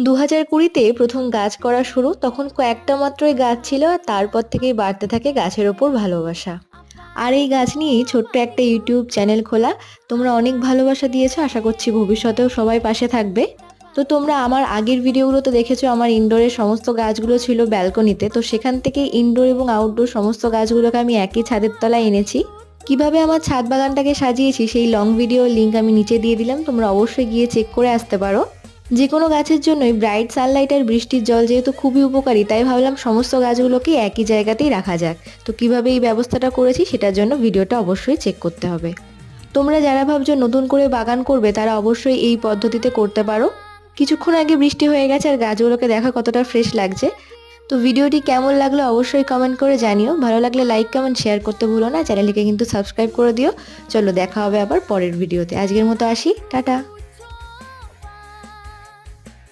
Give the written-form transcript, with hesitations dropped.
2020-তে প্রথম গাছ করা শুরু, তখন কয়েকটা মাত্রই গাছ ছিল আর তারপর থেকেই বাড়তে থাকে গাছের ওপর ভালোবাসা। আর এই গাছ নিয়েই ছোট্ট একটা ইউটিউব চ্যানেল খোলা। তোমরা অনেক ভালোবাসা দিয়েছো, আশা করছি ভবিষ্যতেও সবাই পাশে থাকবে। তো তোমরা আমার আগের ভিডিওগুলোতে দেখেছো আমার ইনডোরের সমস্ত গাছগুলো ছিল ব্যালকনিতে, তো সেখান থেকে ইনডোর এবং আউটডোর সমস্ত গাছগুলোকে আমি একই ছাদের তলায় এনেছি। কিভাবে আমার ছাদ বাগানটাকে সাজিয়েছি সেই লং ভিডিও লিংক আমি নিচে দিয়ে দিলাম, তোমরা অবশ্যই গিয়ে চেক করে আসতে পারো। যে কোনো গাছের জন্যই ব্রাইট সানলাইট আর বৃষ্টির জল যেহেতু খুবই উপকারী, তাই ভাবলাম সমস্ত গাছগুলোকে একই জায়গাতেই রাখা যাক। তো কিভাবে এই ব্যবস্থাটা করেছি সেটার জন্য ভিডিওটা অবশ্যই চেক করতে হবে। তোমরা যারা ভাবছো নতুন করে বাগান করবে তারা অবশ্যই এই পদ্ধতিতে করতে পারো। কিছুক্ষণ আগে বৃষ্টি হয়ে গেছে আর গাছগুলোকে দেখা কতটা ফ্রেশ লাগছে। তো ভিডিওটি কেমন লাগলো অবশ্যই কমেন্ট করে জানিও। ভালো লাগলে লাইক কমেন্ট শেয়ার করতে ভুলো না, চ্যানেলটিকে কিন্তু সাবস্ক্রাইব করে দিও। চলো দেখা হবে আবার পরের ভিডিওতে। আজকের মতো আসি, টাটা।